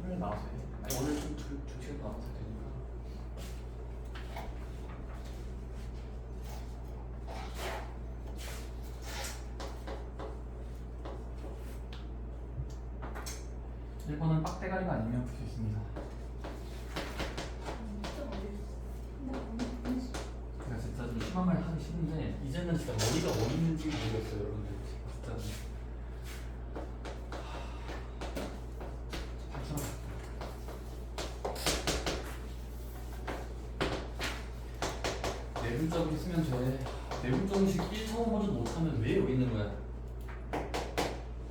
화요일 나와서 해. 아니 오늘 좀 두 시간 나와서 되니까. 일본은 빡대가리가 아니면 풀 수 있습니다. 제가 진짜 좀 심한 말 하기 싫은데 이제는 진짜 머리가 어디 있는지 모르겠어요, 여러분들. 진짜. 내분적으로 쓰면 돼. 내분정식 1차원 버전 못하면 왜 여기 있는 거야?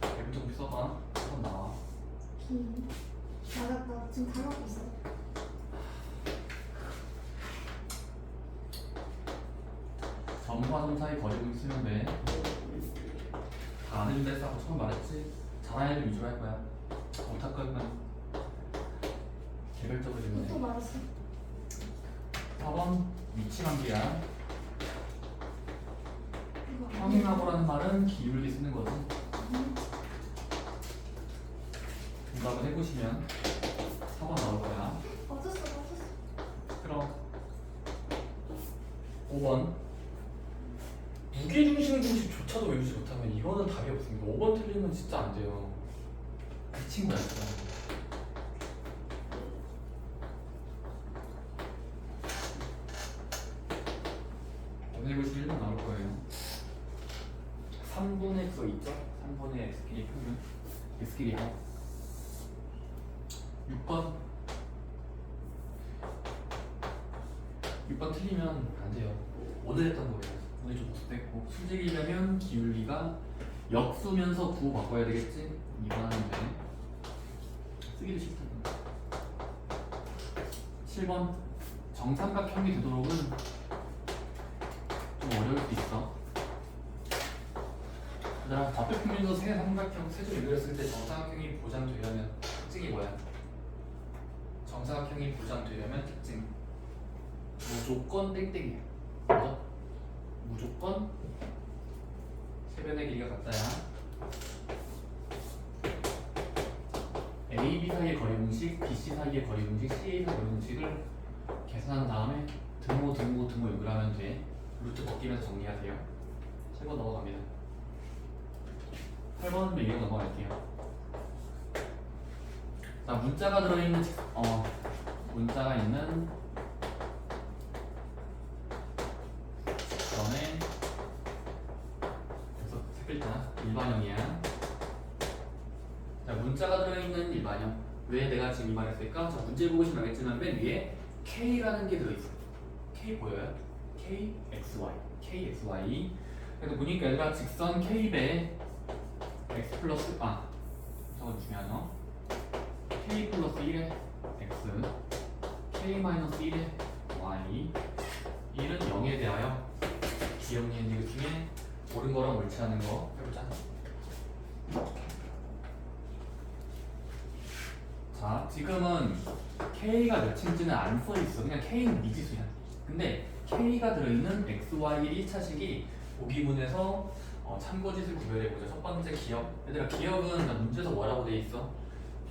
내분정식 써봐. 한번 나와. 맞았다. 지금 다 갖고 있어. 점과 점 사이 거리를 쓰면 돼. 다 아는데 싸고 처음 말했지? 잘하는 애들 위주로 할 거야. 못할 거면 개별적으로 주면 또 돼. 맞았어. 4번 위치 관계야. 이거 평행하고라는 말은 기울기 쓰는 거지. 정답을 해보시면 4번 나올 거야. 맞았어. 그럼 5번 무게중심 공식조차도 외우지 못하면 이거는 답이 없습니다. 5번 틀리면 진짜 안 돼요. 미친 거야 진짜. 오늘 보시면 1번 나올 거예요. 3분의 그거 있죠? 3분의 x끼리 평균 x끼리 합. 6번 틀리면 안 돼요. 오늘 했던 거예요. 오늘 좀 못됐고 수직이려면 기울기가 역수면서 구호 바꿔야 되겠지? 이거 하는데 쓰기도 싫다. 7번 정삼각형이 되도록은 좀 어려울 수 있어. 얘들아 좌표평면에서 세 삼각형 세조 연결했을 때 정삼각형이 보장되려면 특징이 뭐야? 정삼각형이 보장되려면 특징 무조건 땡땡이야. 맞아? 무조건 세변의 길이가 같다야. A, B 사이의 거리 공식, B, C 사이의 거리 공식, C, A 사이의 거리 공식을 계산한 다음에 등호 연결하면 돼. 루트 벗기면서 정리하세요. 7번 넘어갑니다. 8번 매겨 넘어갈게요. 자, 문자가 들어있는 문자가 있는 직선의 그래서 세 글자 일반형이야. 자, 문자가 들어있는 일반형. 왜 내가 지금 이 말을 했을까? 자, 문제 보고 싶으면 알겠지만 맨 위에 K라는 게 들어있어. K 보여요? KXY. KXY. 그래서 보니까 얘들아 직선 K배 X 플러스 저건 중요하죠. K 플러스 1의 X K 마이너스 1의 Y 1은 0에 대하여 기억니은 디귿 중에 옳은 거랑 옳지 않은 거 해보자. 자, 지금은 K가 몇인지는 안 써있어. 그냥 K는 미지수야. 근데 K가 들어있는 XY 1차식이 보기문에서 참고짓을 구별해보자. 첫 번째 기억. 얘들아 기억은 문제에서 뭐라고 돼 있어?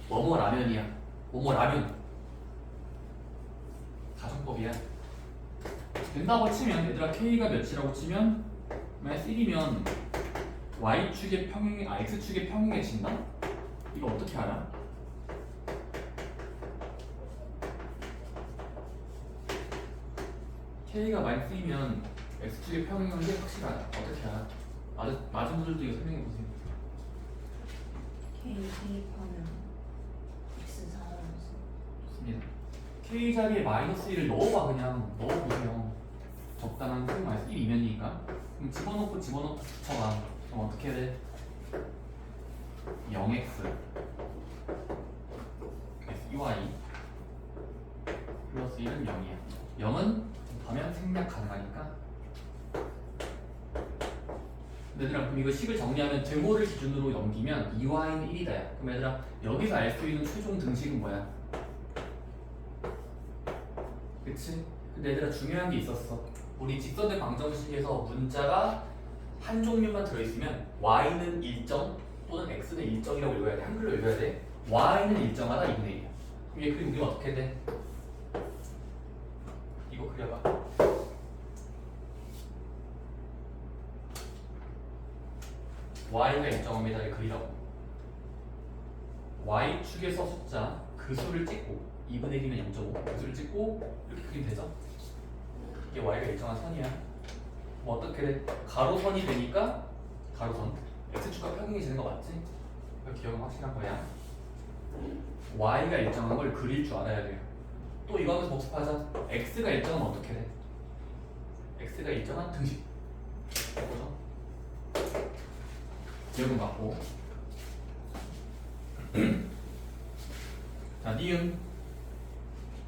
뭐뭐 라면이야. 뭐뭐 라면. 가정법이야. 된다고 치면 얘들아 K가 몇이라고 치면 만약 1이면 Y축의 평행, X축의 평행에 진다? 이거 어떻게 알아? K가 마이너스 1이면 X축의 평행은 게 확실하다. 어떻게 알아? 맞은 분들도 이거 설명해보세요. K 대입하면 X 4라면서 좋습니다. K 자리에 마이너스 1을 넣어봐. 그냥 넣어보세요. 적당한 K 마이너스 1 이면이니까. 그럼 집어넣고 붙여봐. 그럼 어떻게 돼? 0x SY 플러스 1은 0이야. 0은 하면 생략 가능하니까. 얘들아 그럼 이거 식을 정리하면 등호를 기준으로 넘기면 2y는 1이다. 그럼 얘들아 여기서 알 수 있는 최종 등식은 뭐야? 그치? 근데 얘들아 중요한 게 있었어. 우리 직선의 방정식에서 문자가 한 종류만 들어있으면 y는 일정 또는 x는 일정이라고 읽어야 돼. 한글로 읽어야 돼. y는 일정하다 2분의 1이야. 위에 그림 그리면 어떻게 돼? 이거 그려봐. y가 일정한 메달을 그리라고. y축에서 숫자 그 수를 찍고 2분의 1이면 0.5 그 수를 찍고 이렇게 그리면 되죠? 이게 y가 일정한 선이야. 뭐 어떻게 돼? 가로선이 되니까 가로선 x축과 평행해지는 거 맞지? 이거 기억은 확실한 거야. y가 일정한 걸 그릴 줄 알아야 돼요. 또 이거는 복습하자. x가 일정하면 어떻게 돼? x가 일정한 등식 해보죠. 기억은 맞고. 자, 니은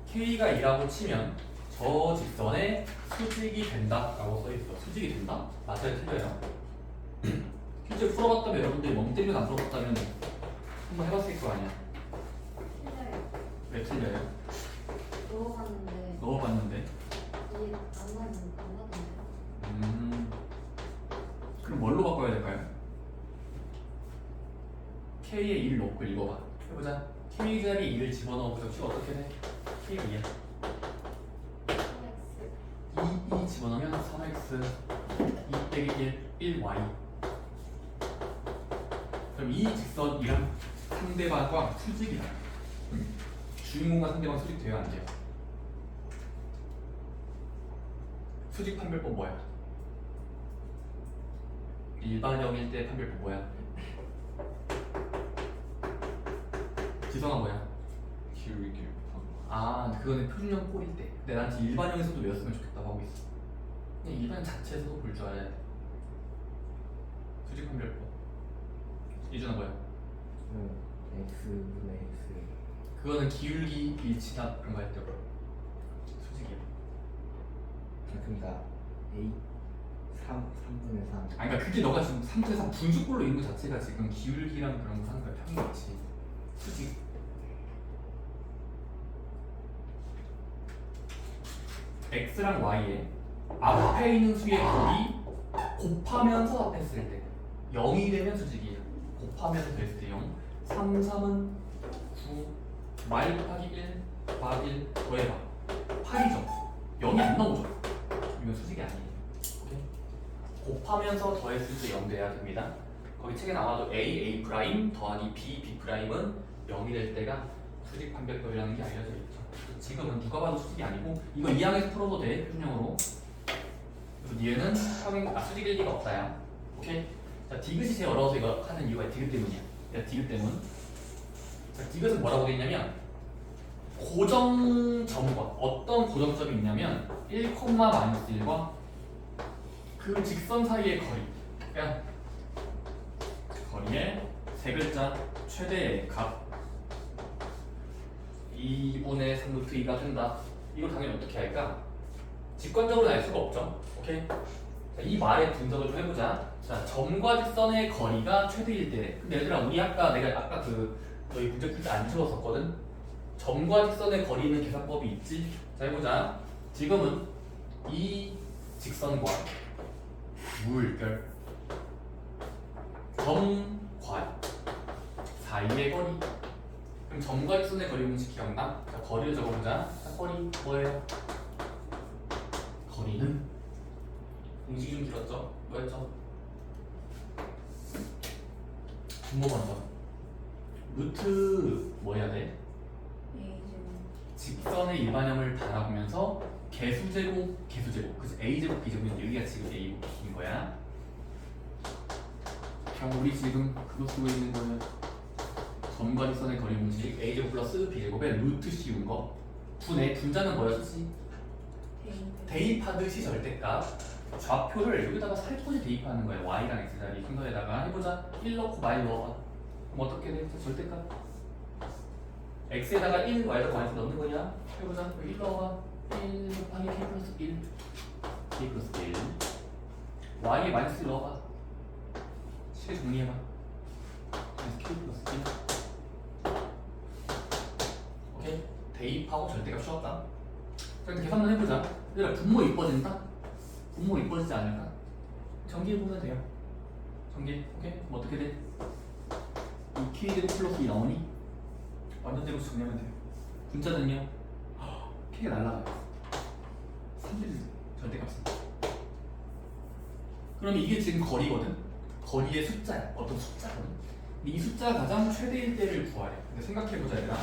k가 2라고 치면 저 직선에 수직이 된다 라고 써있어. 수직이 된다? 맞아요? 틀려요? 실제 풀어봤다면 여러분들이 멍 때리면 안 풀어봤다면 한번 해봤을 거 아니야. 틀려요. 왜 틀려요? 넣어봤는데 넣어봤는데. 이게 안 맞던데요? 그럼 뭘로 바꿔야 될까요? k에 1 넣고 읽어봐. 해보자. k 자리 2를 집어넣어보자. 식 어떻게 돼? k가 2야. 2 집어넣으면 3x 2 빼기 1 1y. 그럼 이 직선이랑 상대방과 수직이다. 주인공과 상대방 수직 돼야 안 돼요? 수직 판별법 뭐야? 일반형일 때 판별법 뭐야? 지성아 뭐야? 기울기 아 그거는 표준형 꼴일 때. 근데 난 지금 일반형에서도 외웠으면 좋겠다고 하고 있어. 그냥 일반형 자체에서도 볼 줄 알아야 돼. 수직 판별법. 이준아 뭐야? x분의 x 그거는 기울기 일치다 그런 거 할 때 수직이야. 그러니까 a 3분의 3 아니 그러니까 그게 너가 지금 3분의 3 분수꼴로 있는 것 자체가 지금 기울기랑 그런 거 하는 거야. 평균이지. 수직. x랑 y에 앞에 있는 수의 곱이 곱하면서 합했을 때 0이 되면 수직이에요. 곱하면서 됐을 때 0. 3, 3은 9, y 곱하기 1, 곱하기 1 더해봐. 8이죠. 0이 안 나오죠. 이건 수직이 아니에요. 오케이? 곱하면서 더했을 때 0 돼야 됩니다. 거기 책에 나와도 a 프라임 더하기 b 프라임은 0이 될 때가 수직 판별법이라는 게 알려져 있죠. 지금은 누가 봐도 수직이 아니고 이거 2항에서 풀어도 돼. 표준형으로. 그리고 뒤에는 수직일 리가 없다야. 오케이? 자, 디귿이 제일 어려워서 이거 하는 이유가 디귿 때문이야. 야, 디귿 때문. 자, 디귿은 뭐라고 돼 있냐면 고정점과 어떤 고정점이 있냐면 1,-1과 그 직선 사이의 거리. 그러니까 거리의 세 글자 최대의 값 2분의 3루트 2가 된다. 이걸 당연히 어떻게 할까? 직관적으로 알 수가 없죠. 오케이? 자, 이 말의 분석을 좀 해보자. 자, 점과 직선의 거리가 최대일 때. 근데 얘들아, 우리 내가 아까 너희 문제 풀 때 안 채웠었거든. 점과 직선의 거리는 계산법이 있지. 자, 해보자. 지금은 이 직선과 물결 점과 사이의 거리. 그럼 점과 직선의 거리 공식 기억나? 자, 거리를 적어보자. 자, 거리 뭐예요? 거리는 공식이 좀 길었죠? 뭐였죠? 분모 먼저. 루트 뭐 해야 돼? 직선의 일반형을 바라보면서 개수제곱. 그래서 a제곱 b제곱이 여기가 지금 a인 거야. 그럼 우리 지금 그거 쓰고 있는 거는 점과 직선의 거리 공식 a제곱 플러스 b제곱의 루트 씌운 거. 분자는 뭐였지? 대입하듯이 절대값. 좌표를 여기다가 살포시 대입하는 거야. y랑 x 자리 순서에다가 해보자. 1 넣고 y 넣어봐. 그럼 어떻게 돼? 절대값. x에다가 1, y에다가 마이너스 넣는 거냐? 해보자. 1 넣어봐. 1 곱하기 k 플러스 1 k 플러스 1 y에 마이너스 1 넣어봐. 식을 정리해봐. 그래서 k 플러스 1 오케이? 대입하고 절대값 쉬웠다. 자, 계산 한번 해보자. 얘들아, 분모 이뻐진다? 분모 이뻐지지 않을까? 전기해보면 돼요. 전기. 오케이? 그럼 어떻게 돼? 이 k제곱 플러스 2 나오니? 완전 제곱 정리하면 돼요. 분자는요? K가 날라가요. 3대 절대값입니다. 그럼 이게 지금 거리거든? 거리의 숫자야. 어떤 숫자거든? 이 숫자가 가장 최대일 때를 구하래. 근데 생각해보자 얘들아.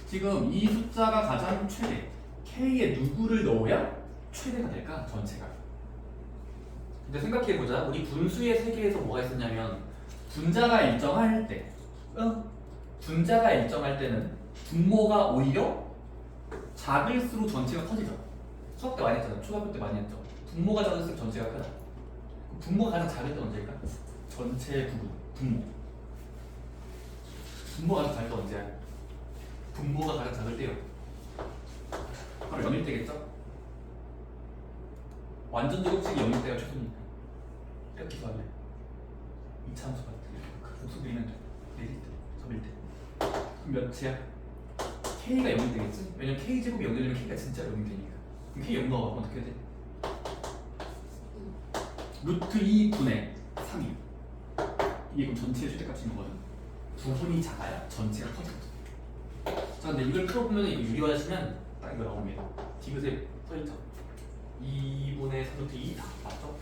지금 이 숫자가 가장 최대 K에 누구를 넣어야 최대가 될까? 전체가. 근데 생각해보자. 우리 분수의 세계에서 뭐가 있었냐면 분자가 일정할 때 분자가 일정할 때는 분모가 오히려 작을수록 전체가 커지죠. 수학 때 많이 했잖아. 초등학교 때 많이 했죠. 분모가 작을수록 전체가 크다. 분모가 가장 작을 때 언제일까? 전체 부분 분모가 가장 작을 때 언제야? 분모가 가장 작을 때요. 바로 0일 때겠죠? 완전 제곱식이 0일 때가 최소니까 이렇게 구하면 2차함수가 복수 그리면 돼. 내릴 때, 접일 때. 그럼 몇이야? K가 0이 되겠지? 왜냐면 K제곱이 0이 되면 K가 진짜 0이 되니까. 그럼 K 0 넣어봐. 어떻게 해야 돼? 루트 2분의 3이. 이게 그럼 전체의 최대값인 거거든. 부분이 작아야 전체가 커지거든. 자, 근데 이걸 풀어보면 이거 유리화하시면 딱 이거 나옵니다. 디귿에 써있죠? 2분의 3루트 2 다 맞죠?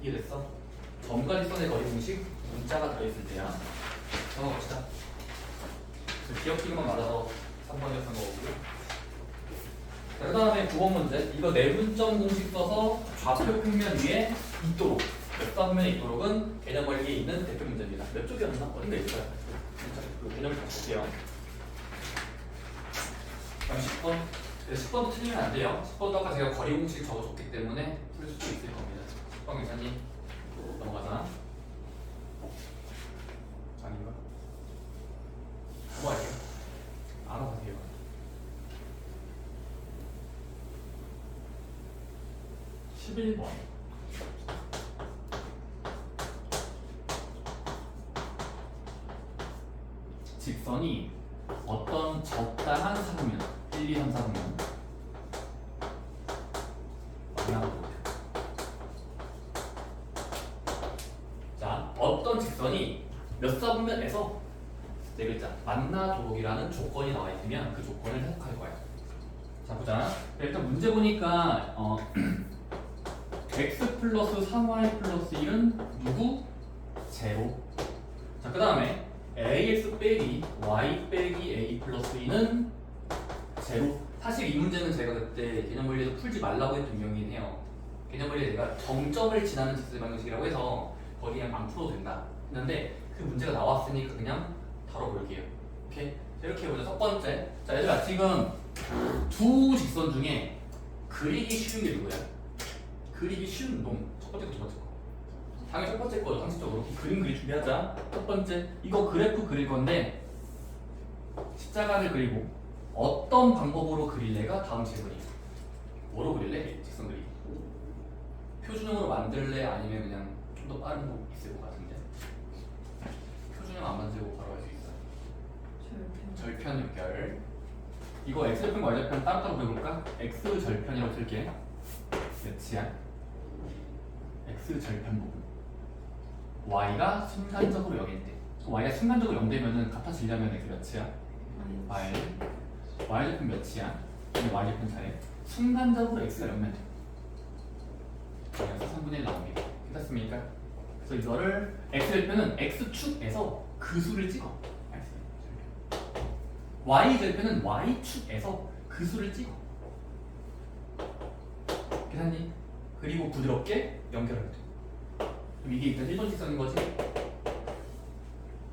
이해됐어? 점과지선의 거리 공식 문자가 들어있을 때야. 적어봅시다. 기억기만 맞아서 3번이었던 거고요. 그 다음에 9번 문제. 이거 내분점 공식 써서 좌표 평면 위에 있도록. 역사분면에 있도록은 개념 원리에 있는 대표 문제입니다. 몇 쪽이었나? 어딘가 있어요. 그 개념을 다시 볼게요. 그럼 10번. 10번도 틀리면 안 돼요. 10번도 아까 제가 거리 공식 적어줬기 때문에 풀 수도 있을 겁니다. 10번 괜찮니? 넘어가자. 아닌가? 넘어갈게요. 알아보세요. (11번) 직선이 어떤 적당한 사분면 1, 2, 3, 4분면 만나보도록. 자, 어떤 직선이 몇 사분면에서 네 글자 만나도록이라는 조건이 나와 있으면 그 조건을 해석할 거야. 자, 보자. 일단 문제 보니까 x 플러스 3y 플러스 1은 누구? 제로. 자, 그 다음에 ax 빼기 y 빼기 a 플러스 2는 제로. 사실 이 문제는 제가 그때 개념 원리에서 풀지 말라고 했던 유형이긴 해요. 개념 원리에 내가 정점을 지나는 직선 방정식이라고 해서 거기 그냥 안 풀어도 된다 했는데 그 문제가 나왔으니까 그냥 다뤄볼게요. 오케이? 자, 이렇게 해보자. 첫 번째. 자, 얘들아 지금 두 직선 중에 그리기 쉬운 게 누구야? 그리기 쉬운 놈. 첫 번째 거, 두 번째 거. 당연히 첫 번째 거죠. 상식적으로. 그림 그리 준비하자. 첫 번째. 이거 그래프 그릴 건데 십자가를 그리고 어떤 방법으로 그릴래가 다음 질문이에요. 뭐로 그릴래? 직선 그리기. 표준형으로 만들래? 아니면 그냥 좀 더 빠른 거 있을 것 같은데. 표준형 안 만들고 바로 할 수 있어요. 절편 연결. 이거 x절편, y절편 따로따로 배울까? x절편이라고 쓸게. 몇이야? x절편 부분. y가 순간적으로 0일 때. y가 순간적으로 0 되면은 같아지려면 x 몇이야? y. y절편 몇이야? 근데 y절편 잘해. 순간적으로 x가 0면 돼. 그래서 3분의 1 나옵니다. 괜찮습니까? 그래서 이거를 x절편은 x축에서 그 수를 찍어. y절편은 y축에서 그 수를 찍어. 계산님. 그리고 부드럽게 연결하면 돼. 그럼 이게 일단 1번 직선인 거지?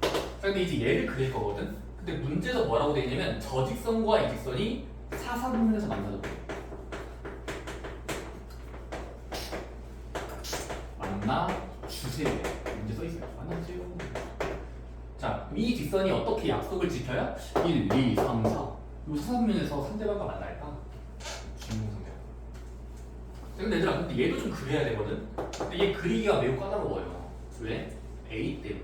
자, 근데 이제 얘를 그릴 거거든? 근데 문제에서 뭐라고 돼 있냐면 저 직선과 이 직선이 사사분면에서 만나도 돼. 만나 주세요. 문제 써 있어요. 만나주세요. 자, 이 직선이 어떻게 약속을 지켜야 1, 2, 3, 4. 이 사사분면에서 상대방과 만날까? 주인공상대방. 근데 얘들아, 근데 얘도 좀 그려야 되거든? 근데 얘 그리기가 매우 까다로워요. 왜? A 때문에.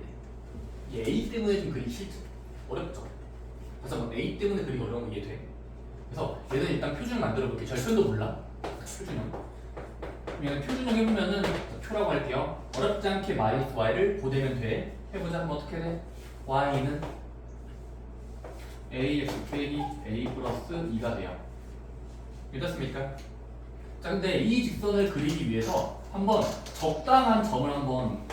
얘 A 때문에 좀 그리기 싫죠? 어렵죠? 그래서 뭐 A 때문에 그리기 어려운 거 이해돼? 그래서 얘는 일단 표준을 만들어 볼게. 절편도 몰라. 표준형. 얘는 표준형 해보면은 표라고 할게요. 어렵지 않게 마이너스 y를 보대면 돼. 해보자. 그럼 어떻게 돼? y는 ax 빼기 a 플러스 2가 돼요. 괜찮습니까? 자, 근데 이 직선을 그리기 위해서 한번 적당한 점을 한번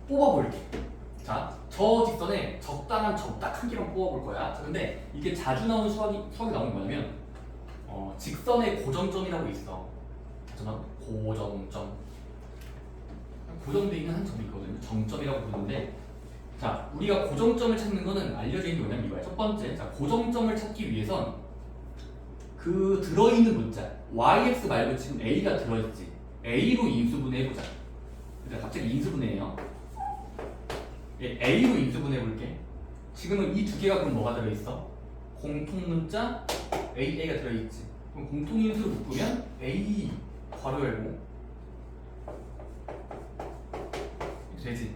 뽑아볼게. 자, 저 직선에 적당한 점 딱 한 개만 뽑아볼 거야. 자, 근데 이게 자주 나오는 수학이 나오는 게 뭐냐면 직선의 고정점이라고 있어. 잠깐만, 고정점. 고정되어 있는 한 점이 있거든요. 정점이라고 부르는데, 자, 우리가 고정점을 찾는 거는 알려져 있는 게 뭐냐면 이거야. 첫 번째, 자, 고정점을 찾기 위해선 그 들어있는 문자 yx 말고 지금 a가 들어있지. a로 인수분해해보자. 그러니까 갑자기 인수분해해요. a로 인수분해해볼게. 지금은 이 두 개가 그럼 뭐가 들어있어? 공통문자 a가 들어있지. 그럼 공통인수로 묶으면 a 괄호 열고 되지.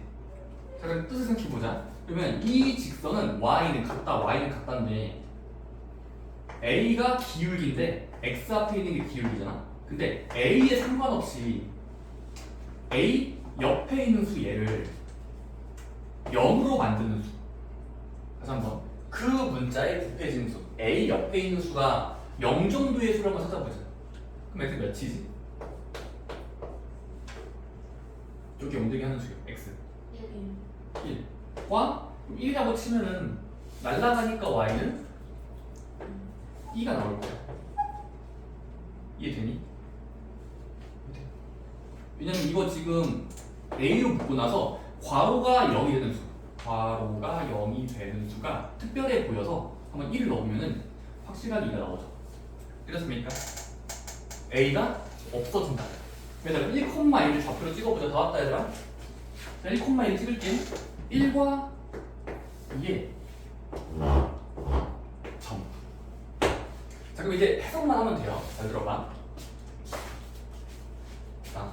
자, 그럼 뜻을 생각해보자. 그러면 이 직선은 y는 같다인데 a가 기울기인데 x 앞에 있는 게 기울기잖아. 근데 a에 상관없이 a 옆에 있는 수 얘를 0으로 만드는 수. 다시 한번 그 문자에 곱해지는 수 a 옆에 있는 수가 0 정도의 수를 한번 찾아보자. 그럼 x 몇이지? 여기 0 되게 하는 수요. x 1과 1이라고 치면은 날라가니까 y는 2가 나올 거야. 이해되니? 왜냐면 이거 지금 a로 묶고 나서 괄호가 0이 되는 수, 괄호가 0이 되는 수가 특별해 보여서 한번 1을 넣으면은 확실하게 2가 나오죠. 그렇습니까? a가 없어진다. 그래서 1,1을 좌표로 찍어보자. 다 왔다 얘들아. 자, 1,1 찍을게. 1과 2의 점. 자, 그럼 이제 해석만 하면 돼요. 잘 들어봐. 자,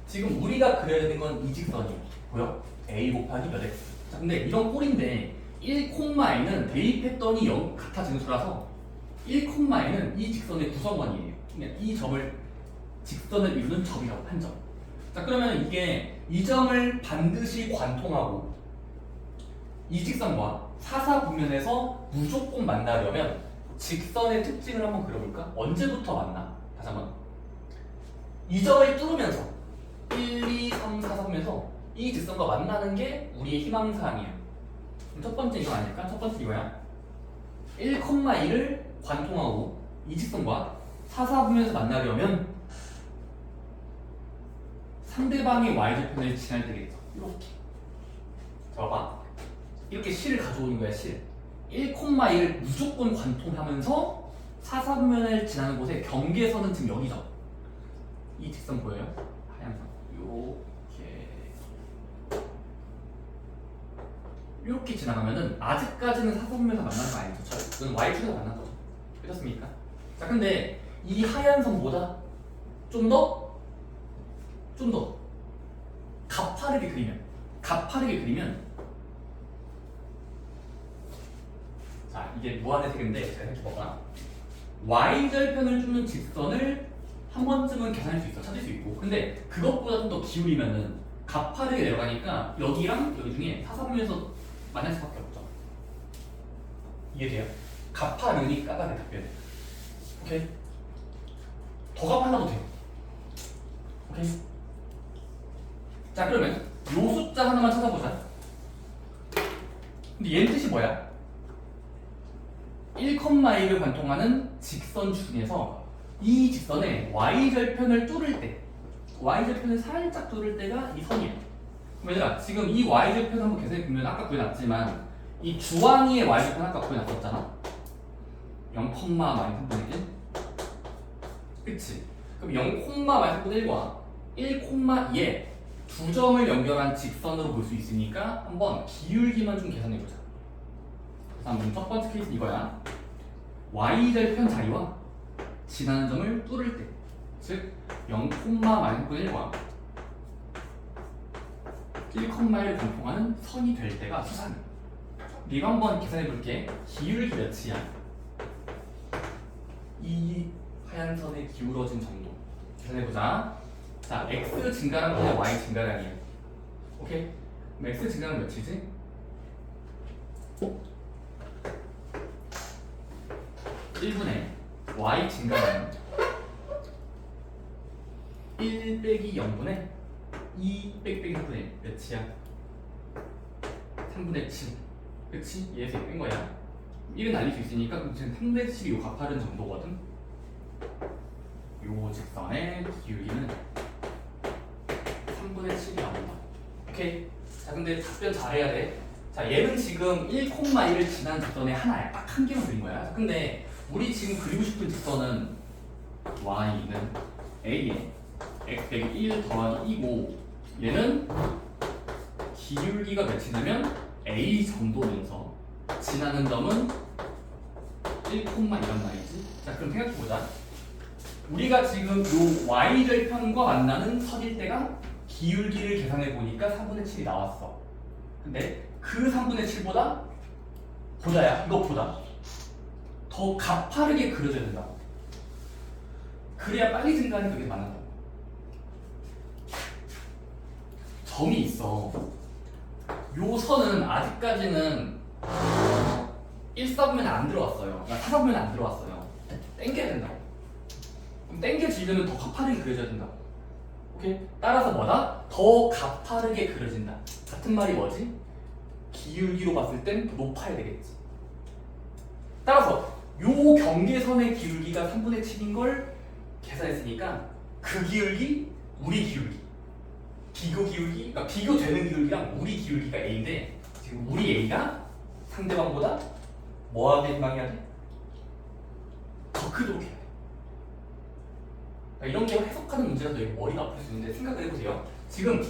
지금 우리가 그려야 되는 건 이 직선이에요. 보여? a 곱하기 몇 x. 자, 근데 이런 꼴인데 1,n은 대입했더니 0 같아지는 수라서 1,n은 이 직선의 구성원이에요. 그냥 이 점을 직선을 이루는 점이라고 한 점. 자, 그러면 이게 이 점을 반드시 관통하고 이 직선과 사사분면에서 무조건 만나려면 직선의 특징을 한번 그려볼까? 언제부터 만나? 다시 한번. 이 점을 뚫으면서 1, 2, 3, 4, 4면서 이 직선과 만나는 게 우리의 희망사항이야. 그럼 첫 번째 이거 아닐까? 첫 번째 이거야. 1,1을 관통하고 이 직선과 4, 4분면에서 만나려면 상대방의 y절편을 지날 때겠죠. 이렇게. 자, 봐봐. 이렇게 실을 가져오는 거야, 실. 1,1을 무조건 관통하면서 4, 4분면을 지나는 곳에 경계선은 지금 여기죠. 이 직선 보여요? 하얀 선. 이렇게 지나가면은 아직까지는 4, 4분면에서 만나는 거 아니죠? 이건 y축에서 만난 거죠. 그렇습니까? 자, 근데 이 하얀 선보다 좀 더 가파르게 그리면 자, 이게 무한의 세계인데 잘 생각해봐봐. y절편을 뚫는 직선을 한 번쯤은 계산할 수 있어, 찾을 수 있고. 근데 그것보다 좀 더 기울이면은 가파르게 내려가니까 여기랑 여기 중에 사사분면에서 만날 수밖에 없죠. 이해돼요? 가파르니까 까다로워 답변해. 오케이? 더 가파르도 돼요. 오케이? 자, 그러면 요 숫자 하나만 찾아보자. 근데 얘는 뜻이 뭐야? 1,1을 관통하는 직선 중에서 이 직선의 y절편을 뚫을 때, y절편을 살짝 뚫을 때가 이 선이에요. 그럼 얘들아, 지금 이 y절편 한번 계산해 보면 아까 구해놨지만 이 주황이의 y절편 아까 구해놨었잖아. 0,-3분의 1. 그치? 그럼 0,-3분의 1과 1,2에 두 점을 연결한 직선으로 볼 수 있으니까 한번 기울기만 좀 계산해보자. 그래서 한번 첫 번째 케이스는 이거야. y절편 자리와 지나는 점을 뚫을 때, 즉 0,-1과 1,1을 공통하는 선이 될 때가 수산. 이거 한번 계산해볼게. 기울기 몇이야? 이 하얀 선의 기울어진 정도 계산해보자. 자, x 증가량 분의 y 증가량이야. 오케이? x 증가는 몇이지? 1분의 y 증가는 1 빼기 0분의 2 빼기 3분의 몇이야? 3분의 7. 그치? 얘에서 뺀 거야. 1은 날릴 수 있으니까 그럼 지금 3분의 7이 요 가파른 정도거든. 요 직선의 기울기는 3분의 7이 나온다. 오케이? 자, 근데 답변 잘해야 돼. 자, 얘는 지금 1,1을 지난 직선의 하나야. 딱 한 개만 그린 거야. 근데 우리 지금 그리고 싶은 직선은 y는 a에 x 빼기 1 더하기 2고 얘는 기울기가 몇이냐면 a 정도면서 지나는 점은 1,2란 말이지. 자, 그럼 생각해보자. 우리가 지금 요 y절편과 만나는 선일대가 기울기를 계산해보니까 3분의 7이 나왔어. 근데 그 3분의 7보다 보자야, 이것보다 더 가파르게 그려져야 된다. 그래야 빨리 증가하는 그게 많은다. 점이 있어. 요 선은 아직까지는 1사분면에 안 들어왔어요. 그러니까 4사분면에 안 들어왔어요. 땡겨야 된다고. 그럼 땡겨지려면 더 가파르게 그려져야 된다고. 오케이? 따라서 뭐다? 더 가파르게 그려진다. 같은 말이 뭐지? 기울기로 봤을 땐 높아야 되겠지. 따라서 요 경계선의 기울기가 3분의 7인 걸 계산했으니까 그 기울기, 우리 기울기, 비교 기울기, 그러니까 비교되는 기울기랑 우리 기울기가 A인데 지금 우리 A가 상대방보다 뭐하게 희망해야 돼? 더 크도록 해야 돼. 그러니까 이런 게 해석하는 문제라서 되게 머리가 아플 수 있는데 생각을 해보세요. 지금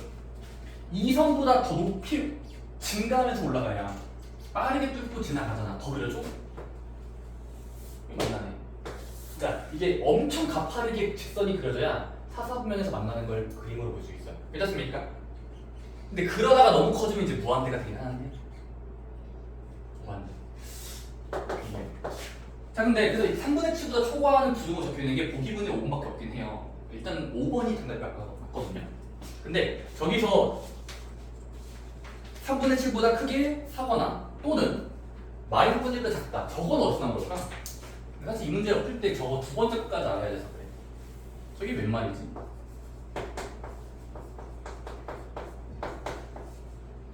이 선보다 더 높이 증가하면서 올라가야 빠르게 뚫고 지나가잖아. 더 그려줘? 만나네. 그러니까 이게 엄청 가파르게 직선이 그려져야 사사분면에서 만나는 걸 그림으로 볼 수 있어요. 괜찮습니까? 근데 그러다가 너무 커지면 이제 무한대가 되긴 하는데 무한대. 자, 근데 그래서 3분의 7보다 초과하는 부등호 적혀있는 게 보기분의 5번밖에 없긴 해요. 일단 5번이 정답이 맞거든요. 근데 저기서 3분의 7보다 크게 사거나 또는 마이너스 3분의 1보다 작다. 저건 어디서 나온 걸까? 사실 이 문제를 풀 때 저거 두 번째 것까지 알아야 돼서 그래. 저게 웬 말이지?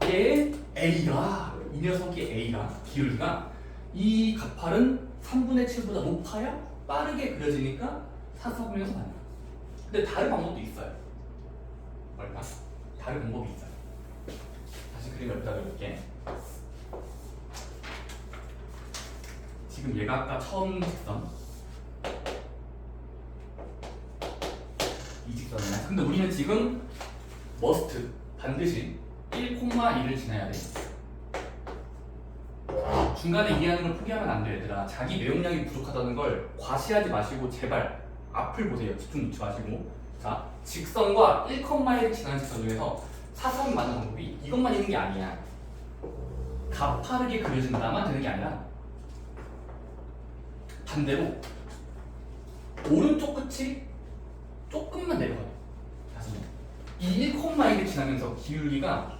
얘 A가, 이 녀석의 A가, 기울기가 이 가팔은 3분의 7보다 높아야 빠르게 그려지니까 사사분면에서 만나. 근데 다른 방법도 있어요. 뭘까? 다른 방법이 있어요. 다시 그림을 그려볼게. 지금 얘가 아까 처음 직선 이 직선이야. 근데 우리는 지금 머스트 반드시 1,1을 지나야 돼. 중간에 이해하는 걸 포기하면 안 돼, 얘들아. 자기 내용량이 부족하다는 걸 과시하지 마시고 제발 앞을 보세요. 집중 놓지 마시고. 자, 직선과 1,1을 지나는 직선 중에서 사선이 맞는 방법이 이것만 있는 게 아니야. 가파르게 그려진다만 되는 게 아니라 반대로 오른쪽 끝이 조금만 내려가요. 다시 이 1,1을 지나면서 기울기가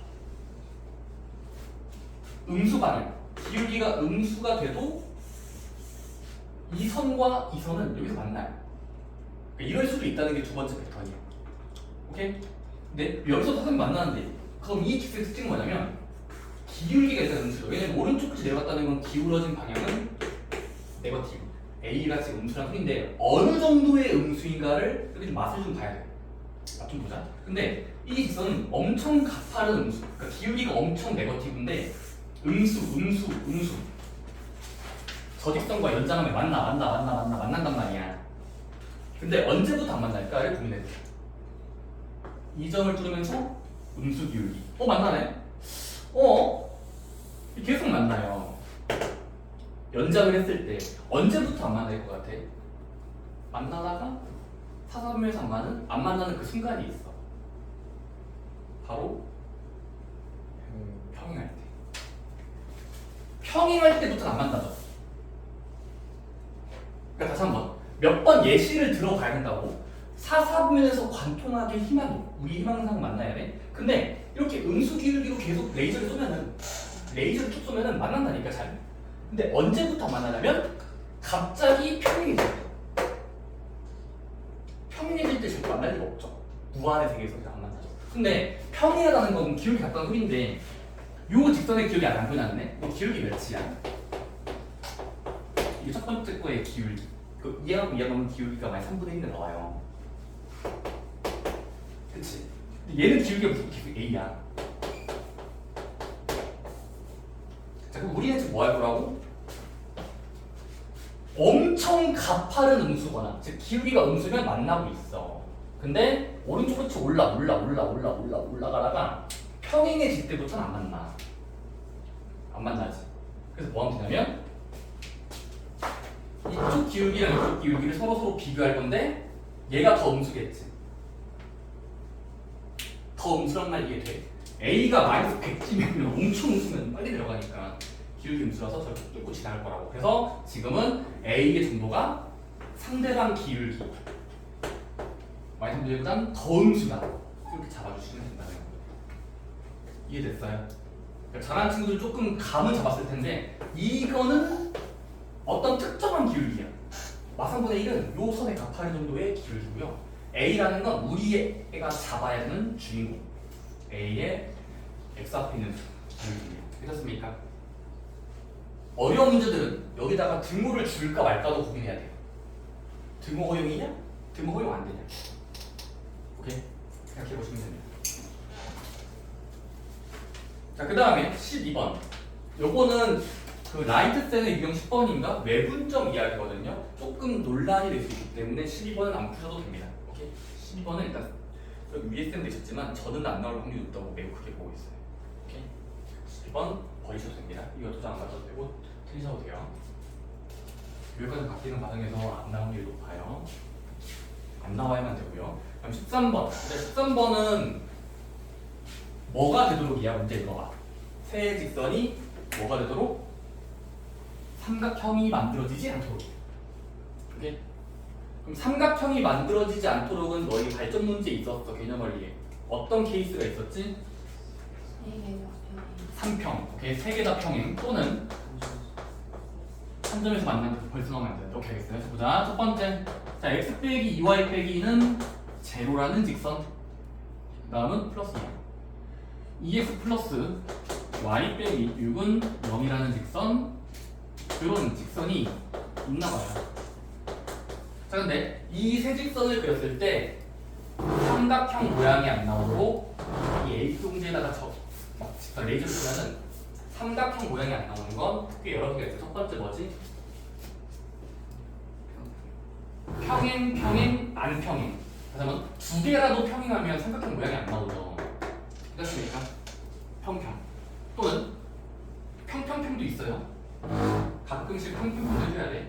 음수가 아니야. 기울기가 음수가 돼도 이 선과 이 선은 여기서 만나요. 그러니까 이럴 수도 있다는 게 두 번째 패턴이에요. 오케이? 근데 여기서 사선이 만나는데 그럼 이 직선의 특징은 뭐냐면 기울기가 일단 음수죠. 왜냐면 오른쪽 끝이 내려갔다는 건 기울어진 방향은 네거티브. A가 지금 음수란 소리인데 어느 정도의 음수인가를 여기 좀 맛을 좀 봐야 돼. 맛 좀 보자. 근데 이 직선은 엄청 가파른 음수. 그러니까 기울기가 엄청 네거티브인데 음수. 저 직선과 연장하면 만난단 말이야. 근데 언제부터 안 만날까를 고민해 줘. 이 점을 뚫으면서 음수 기울기. 만나네. 계속 만나요. 연장을 했을 때 언제부터 안 만날 것 같아? 만나다가 사사분면에서 안 만나는 그 순간이 있어. 바로 평행할 때. 평행할 때부터 안 만나죠. 그러니까 다시 한번 몇 번 예시를 들어가야 된다고. 사사분면에서 관통하게 우리 희망상 만나야 돼. 근데 이렇게 음수 기울기로 계속 레이저를 쭉 쏘면은 만난다니까 잘. 근데 언제부터 만나냐면 갑자기 평행해질 때. 평행해질 때 절대 만날 리가 없죠. 무한의 세계에서 안 만나죠. 근데 평행하다는 건 기울기 같다는 소리인데 요 직선의 기울기 안 변하네. 이 기울기 몇이야? 이게 첫 번째 거의 기울기. 그 이해하고 이해하면 기울기가 만약 3분의 1로 나와요. 그치? 근데 얘는 기울기가 무슨 계속 A야. 자, 그럼 우리는 지금 뭐 할 거라고? 엄청 가파른 음수거나, 즉 기울기가 음수면 만나고 있어. 근데 오른쪽 끝이 올라가다가 평행해질 때부터는 안 만나. 안 만나지. 그래서 뭐 하면 되냐면 이쪽 기울기랑 이쪽 기울기를 서로 비교할 건데 얘가 더 음수겠지. 더 음수란 말 이해 돼? A가 마이너스 100이면 엄청 음수면 빨리 들어가니까 기울기 음수라서 저렇게 뚫고 지나갈 거라고. 그래서 지금은 A의 정도가 상대방 기울기 마이너스 100보단 더 음수다. 이렇게 잡아주시면 된다는 거예요. 이해됐어요? 그러니까 잘하는 친구들 조금 감은 잡았을 텐데 이거는 어떤 특정한 기울기야. 마상분의 1은 요 선의 가파른 정도의 기울기고요. A라는 건 우리 애가 잡아야 되는 주인공. A의 X 앞에 있는 기울기예요. 괜찮습니까? 어려운 문제들은 여기다가 등호를 줄까 말까도 고민해야 돼요. 등호 허용이냐? 등호 허용 안 되냐? 오케이? 생각해 보시면 됩니다. 자, 그 다음에 12번. 요거는 그 라이트센의 유형 10번인가? 외분점 이야기거든요. 조금 논란이 될 수 있기 때문에 12번은 안 푸셔도 됩니다. 오케이? 12번은 일단 여기 위에 쌤도 있었지만 저는 안 나올 확률이 높다고 매우 크게 보고 있어요. 오케이? 12번 버리셔도 됩니다. 이거 도장 안 가셔도 되고 틀리셔도 돼요. 여기까지 바뀌는 과정에서 안 나올 확률이 높아요. 안 나와야만 되고요. 그럼 13번. 13번은 뭐가 되도록이야? 문제 읽어봐. 세 직선이 뭐가 되도록? 삼각형이 만들어지지 않도록. 오케이? 그럼 삼각형이 만들어지지 않도록은 너희 발전 문제 있었어. 개념 원리에. 어떤 케이스가 있었지? 3평. 오케이. 3개 다 평행 또는 한 점에서 만나면 벌써 나오면 안 돼. 이렇게 하겠어요. 자, 보자. 첫 번째. 자, x 빼기 2y 빼기 2는 제로라는 직선. 그 다음은 플러스야. 2x 플러스 y 빼기 6은 0이라는 직선. 이런 직선이 있나봐요. 자, 근데 이 세 직선을 그렸을 때 삼각형 모양이 안 나오도록 이 A동지에다가 직선 레이저를 쓰면은 삼각형 모양이 안 나오는 건 꽤 여러 개가 있어요. 첫 번째 뭐지? 평행, 안 평행. 그러면 두 개라도 평행하면 삼각형 모양이 안 나오죠. 됐습니까? 평평. 또는 평평평도 있어요. 가끔씩 평평평도 해야 돼.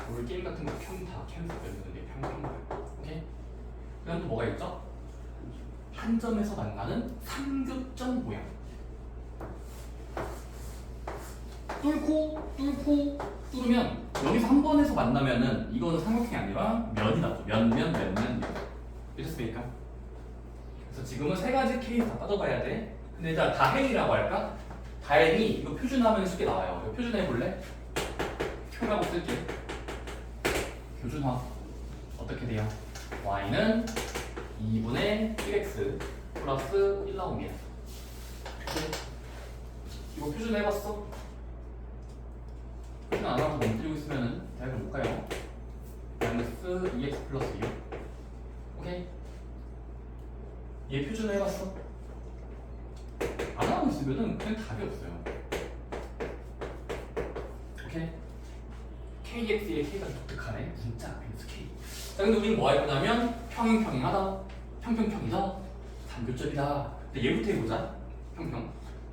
우리 게임 같은 거 평타, 캔슬 이랬는데 평평. 오케이? 그다음 또 뭐가 있죠? 한 점에서 만나는 삼겹점 모양. 뚫으면 여기서 한 번에서 만나면은 이거는 삼각형이 아니라 면이다. 면. 이랬습니까? 그래서 지금은 세 가지 케이스 다 따져봐야 돼. 근데 일단 다행이라고 할까? 다행히 이거 표준화하면 쉽게 나와요. 이거 표준화해 볼래? 표라고 쓸게. 표준화 어떻게 돼요? y는 2분의 1x 플러스 1 나옵니다. 이거 표준화해봤어? 표준 안 하고 멈추고 있으면은 대학을 못 가요. 마이너스 2x 플러스 6. 오케이? 얘 표준화해봤어? 안 하고 있으면은 그냥 답이 없어요. 오케이? KX의 K가 독특하네. 문자 마이너스 K. 자, 근데 우리는 뭐 할 거냐면 평행평행하다, 평평평이다, 삼교점이다. 근데 얘부터 해보자.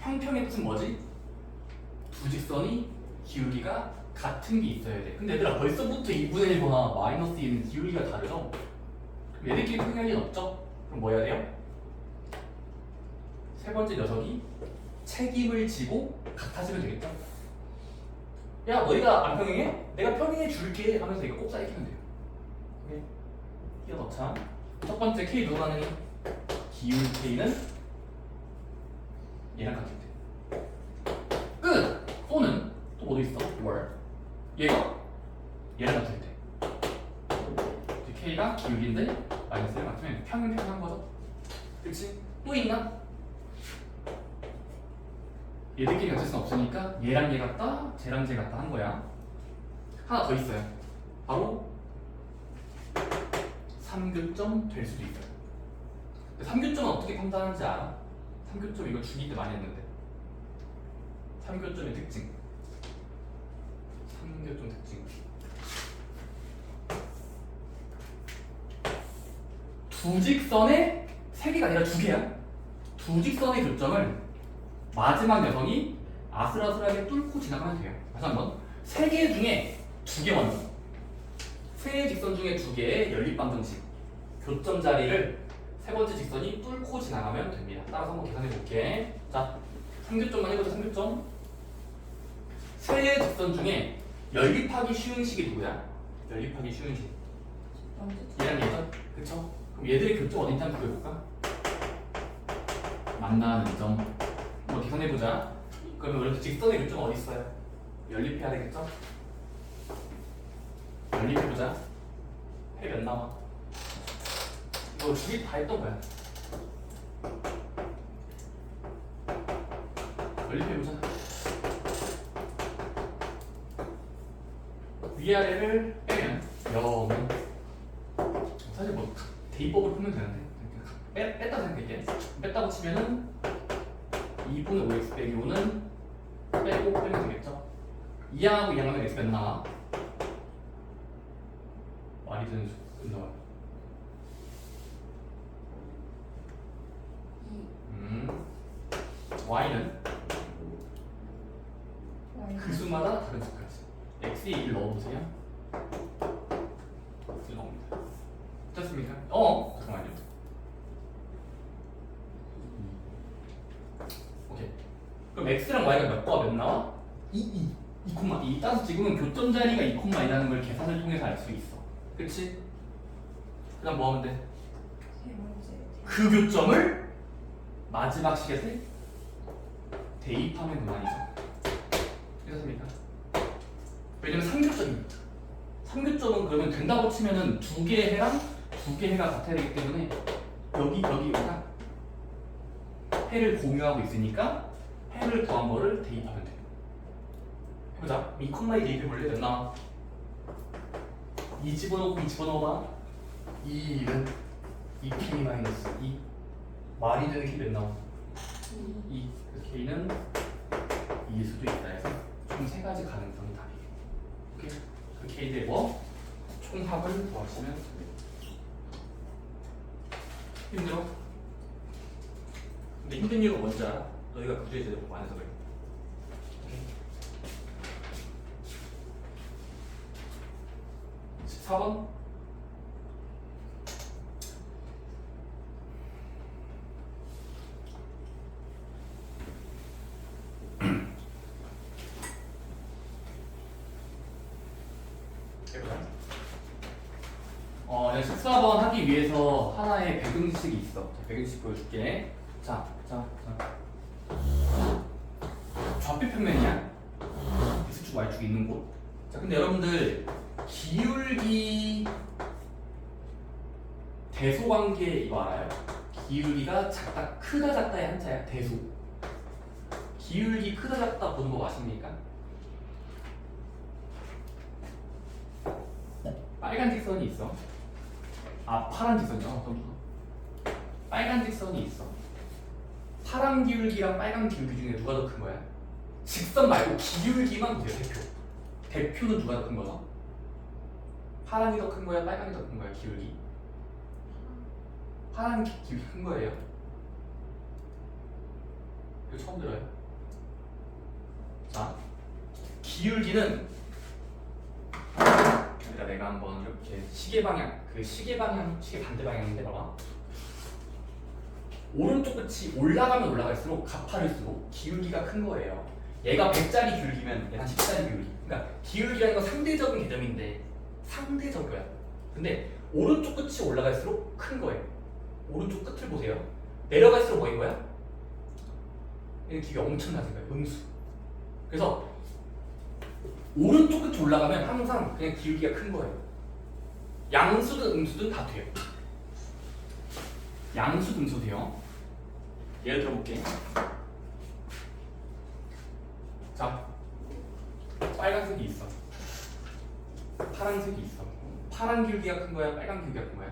평평의 뜻은 뭐지? 두 직선이 기울기가 같은 게 있어야 돼. 근데 얘들아 벌써부터 2분의 1거나 마이너스 1은 기울기가 다르죠? 그럼 얘들끼리 평행할 리는 없죠? 그럼 뭐 해야 돼요? 세 번째 녀석이 책임을 지고 같아지면 되겠죠? 야, 너희가 안 평행해? 내가 평행해 줄게 하면서 이거 꼭 쌓이면 돼요. 오케이? 끼워 넣자. 첫 번째 K 누가 가능해? 기울 K는 얘랑 같을 때 끝! 또는 또 뭐도 있어? or 얘가 얘랑 같을 때 K가 기울기인데 마이너스를 맞추면 평행한 거죠. 그치? 또 있나? 얘들끼리 같을 순 없으니까 얘랑 얘 같다, 쟤랑 쟤 같다 한 거야. 하나 더 있어요. 바로 3교점 될 수도 있어요. 3교점은 어떻게 판단하는지 알아? 3교점 이거 중이 때 많이 했는데 3교점의 특징 3교점 특징 두 직선의 세 개가 아니라 두 개야. 두 직선의 교점을 마지막 녀석이 아슬아슬하게 뚫고 지나가면 돼요. 다시 한번 세 개 중에 두 개 먼저 세 직선 중에 두 개의 연립방정식 교점 자리를 세 번째 직선이 뚫고 지나가면 됩니다. 따라서 한번 계산해 볼게. 자, 3교점만 해보자. 3교점 세 직선 중에 연립하기 쉬운 식이 누구야? 연립하기 쉬운 식 얘랑 얘죠? 그쵸? 그럼 얘들의 교점 어딘지 한번 구해볼까? 만나는 점 한번 계산해보자. 그러면 원래 직선의 교점 어디 있어요? 연립해야 되겠죠? 연립해보자. 해 몇 나와? 이거 주기 다 했던 거야. 연립해보자. 위아래를 빼면 0은 사실 뭐 대입법으로 풀면 되는데 뺐다 생각할게. 뺐다고 치면은 2분의 5x 빼기 5는 빼고 빼면 되겠죠? 이항하고 이항하면 x 몇 나와? 말이 되는 수 나와요. y는 그 수마다 다른 수까지 x에 1 넣어보세요. 이렇게 나옵니다. 됐습니까? 잠깐만요. 오케이. 그럼 x랑 y가 몇 과 몇 나와? 2,2. 따라서 지금은 교점 자리가 2,2라는 걸 계산을 통해서 알 수 있어. 그치? 그 다음 뭐 하면 돼? 그 교점을 마지막 식에 대입하면 그만이죠. 이렇습니까? 왜냐면 3교점입니다. 3교점은 그러면 된다고 치면은 두 개의 해랑 두 개의 해가 같아야 되기 때문에 여기가 해를 공유하고 있으니까 해를 더한 거를 대입하면 돼요. 해보자. 2,2 대입해볼래? 몇 나와? 2 집어넣고 2 집어넣어봐. 2는 2k 마이너스 2 말이 되는 게 몇 나와? 2. 그래서 k는 2일 수도 있다 해서 총 세 가지 가능성이 답이에요. 오케이? 그 k들의 뭐? 총합을 구하시면 됩니다. 힘들어? 근데 힘든 이유가 뭔지 알아? 너희가 구조에 제대로 공부 안 해서 그래. 오케이? 14번 해보자. 14번 하기 위해서 하나의 배경식이 있어. 자, 배경식 보여줄게. 자. 좌표 평면이야. X축, Y축 있는 곳. 자, 근데 여러분들 기울기 대소 관계 이거 알아요? 기울기가 작다, 크다, 작다의 한자야. 대소. 기울기 크다, 작다 보는 거 아십니까? 빨간 직선이 있어. 파란 직선이요. 빨간 직선이 있어. 파란 기울기랑 빨간 기울기 중에 누가 더 큰 거야? 직선 말고 기울기만 보세요. 대표는 누가 더 큰 거죠? 파란이 더 큰 거야? 빨간이 더 큰 거야? 기울기? 파란 기울기 큰 거예요. 이거 처음 들어요. 자, 기울기는 내가 한번 이렇게 시계 반대 방향인데 봐봐. 오른쪽 끝이 올라가면 올라갈수록 가파를수록 기울기가 큰 거예요. 얘가 100짜리 기울기면 얘가 10짜리 기울기. 그러니까 기울기라는 건 상대적인 개념인데 상대적이야. 근데 오른쪽 끝이 올라갈수록 큰 거예요. 오른쪽 끝을 보세요. 내려갈수록 뭐인 거야? 얘는 기울기가 엄청나진 거야. 음수. 그래서 오른쪽 끝에 올라가면 항상 그냥 기울기가 큰 거예요. 양수든 음수든 다 돼요. 양수, 음수 돼요. 예를 들어볼게. 자, 빨간색이 있어. 파란색이 있어. 파란 기울기가 큰 거야? 빨간 기울기가 큰 거야?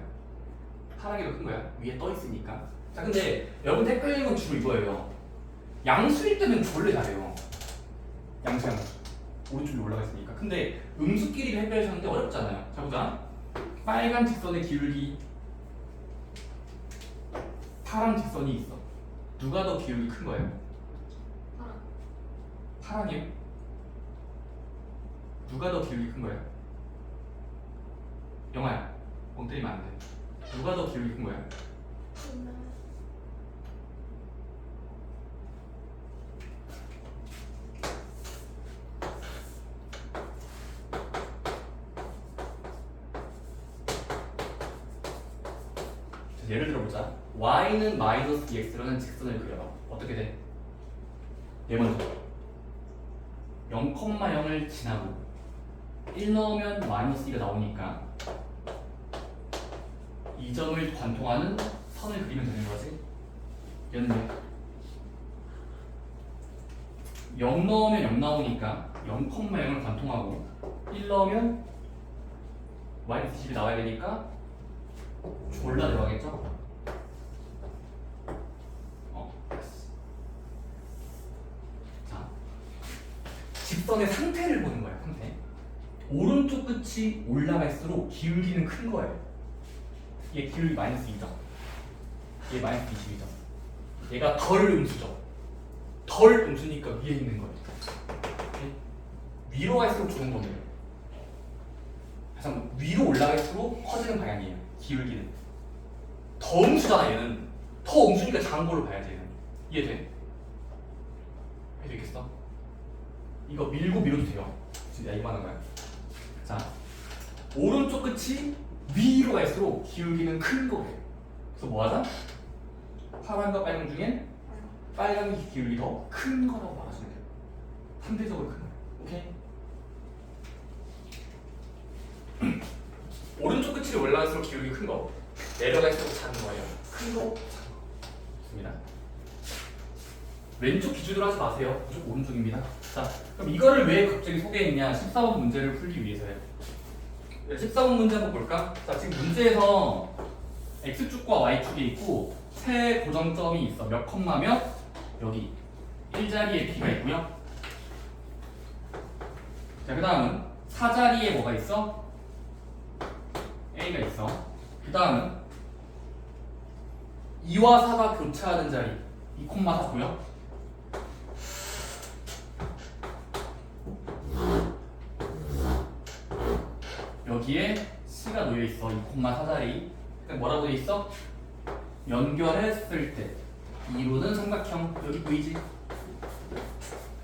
파란 게 더 큰 거야? 위에 떠 있으니까. 자, 근데 여러분 헷갈리는 건 주로 이거예요. 양수일 때는 원래 잘해요. 양수. 오른쪽에 올라가 있으니까. 근데 음수끼리 헷갈리셨는데 어렵잖아요. 자, 보자. 빨간 직선의 기울기, 파란 직선이 있어. 누가 더 기울기 큰 거예요? 파란. 파랑이요? 누가 더 기울기 큰 거예요? 영아야, 멍 때리면 안 돼. 누가 더 기울기 큰 거예요? 자, 예를 들어보자. y는 마이너스 dx라는 직선을 그려봐. 어떻게 돼? 얘 먼저 0,0을 지나고 1 넣으면 마이너스 2가 나오니까 이 점을 관통하는 선을 그리면 되는 거지. 얘는 0 넣으면 0 나오니까 0,0을 관통하고 1 넣으면 마이너스 10이 나와야 되니까 졸라 들어가겠죠? 자, 직선의 상태를 보는 거야. 상태. 오른쪽 끝이 올라갈수록 기울기는 큰 거예요. 얘 기울기 마이너스 2점. 얘 마이너스 22점. 얘가 덜 음수죠. 덜 음수니까 위에 있는 거예요. 오케이? 위로 갈수록 좋은 겁니다. 그래서 위로 올라갈수록 커지는 방향이에요. 기울기는. 더 음수잖아 얘는. 더 음수니까 작은 걸로 봐야지 얘는. 이해돼? 이해되겠어? 이거 밀고 밀어도 돼요. 진짜 이거 하는 거야. 자, 오른쪽 끝이 위로 갈수록 기울기는 큰 거예요. 그래서 뭐 하자? 파란과 빨간 중엔 빨간 기울기 더 큰 거라고 말하시면 돼요. 상대적으로 큰 거예요. 오케이? 오른쪽 끝이 올라갈수록 기울기 큰 거, 내려갈수록 작은 거예요. 큰 거, 작은 거. 좋습니다. 왼쪽 기준으로 하지 마세요. 무조건 오른쪽입니다. 자, 그럼 이거를 왜 갑자기 소개했냐? 14번 문제를 풀기 위해서요. 14번 문제 한번 볼까? 자, 지금 문제에서 x축과 y축이 있고 세 고정점이 있어. 몇 컴마면 여기 1자리에 b가 있고요. 자, 그 다음은 4자리에 뭐가 있어? a가 있어. 그 다음은 2와 4가 교차하는 자리 2콤마 4고요. 여기에 C가 놓여 있어. 2,4자리. 그러니까 뭐라고 돼 있어? 연결했을 때 이루는 삼각형. 여기 보이지?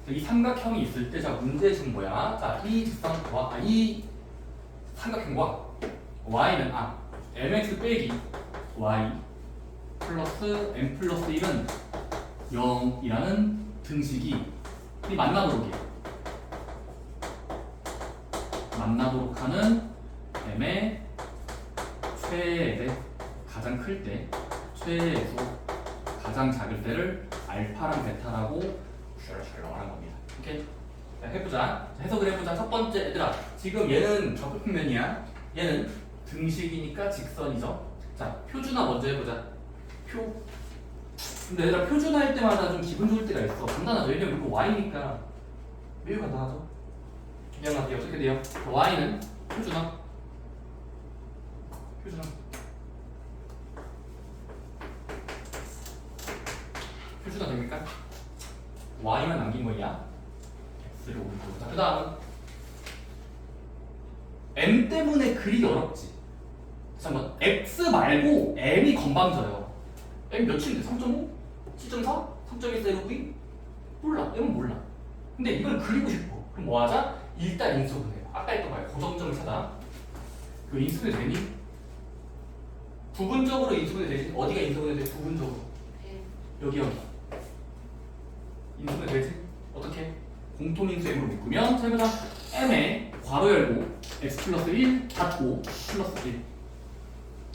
이 삼각형이 있을 때, 자, 문제 지금 뭐야? 자, 이 삼각형과 y는 mx 빼기 y 플러스 m 플러스 1은 0이라는 등식이 만나도록 해요. 만나도록 하는 m의 최대 가장 클 때, 최소 가장 작을 때를 알파랑 베타라고 말하는 겁니다. 오케이? 자, 해보자. 자, 해석을 해보자. 첫 번째, 얘들아, 지금 얘는 적극평면이야. 얘는 등식이니까 직선이죠. 자, 표준화 먼저 해보자. 표. 근데 얘들아, 표준화할 때마다 좀 기분 좋을 때가 있어. 간단하죠. 왜냐면 이거 y니까 매우 간단하죠. 미안하게 어떻게 돼요? y는 표준화. 표준화 됩니까? y만 남긴 거야. x를 오른쪽으로. 자, 그 다음은 m 때문에 그리기 어렵지. 잠깐만, x 말고 m이 건방져요. m 몇인데? 3.5? 7.4? 3.1? 몰라. m은 몰라. 근데 이걸 그리고 싶어. 그럼 뭐 하자? 일단 인수분해. 아까 했던 거야. 고정점을 찾아. 그 인수분해 되니? 부분적으로 인수분해 되지? 어디가 인수분해 돼? 부분적으로. 여기 인수가 되지? 어떻게? 공통인수 m으로 묶으면 자 해보자. m에 괄호 열고 x 플러스 1 닫고 플러스 1.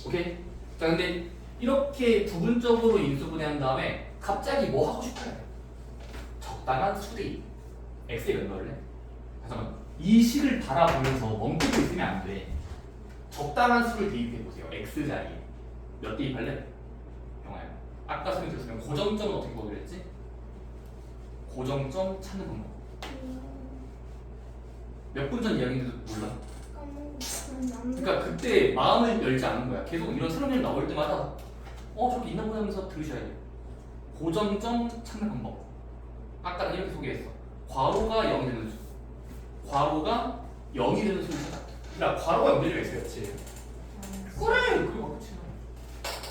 오케이? 자 근데 이렇게 부분적으로 인수분해한 다음에 갑자기 뭐 하고 싶어요? 적당한 수리 x에 몇 넣을래? 잠깐만 이 식을 바라보면서 멈추고 있으면 안 돼. 적당한 수를 대입해보세요. x 자리에 몇 대입할래? 영아야 아까 설명드렸으면 고정점은 어떻게 보기로 했지? 고정점 찾는 방법 몇 분 전 이야기인데도 몰라. 그러니까 그때 마음을 열지 않은 거야. 계속 이런 새로운 일 나올 때마다 저렇게 있나 보다 하면서 들으셔야 돼. 고정점 찾는 방법 아까 이렇게 소개했어. 괄호가 0이 되는 수 괄호가 0이 되는 수를 찾아. 그러니까 괄호가 0 되면 x였지. 그래 그거 그치.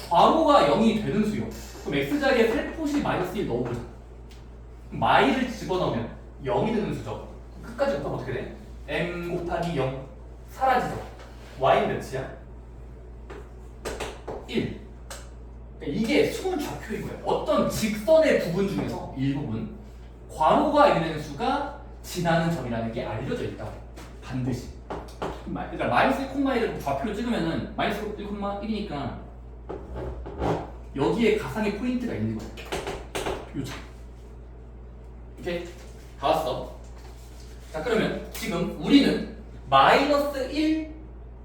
괄호가 0이 되는 수요. 그럼 x자리에 살포시 마이너스 1 넣어보자. 마이를 집어넣으면 0이 되는 수죠. 끝까지 곱하면 어떻게 돼? m 곱하기 0 사라지죠. y는 몇이야? 1. 그러니까 이게 수분 좌표인 거예요. 어떤 직선의 부분 중에서 일부분 괄호가 1이 되는 수가 지나는 점이라는 게 알려져 있다고. 반드시. 그러니까 마이너스 1,1을 좌표로 찍으면은 마이너스 1,1이니까 여기에 가상의 포인트가 있는 거예요. 요점. 오케이? 다 왔어. 자 그러면 지금 우리는 마이너스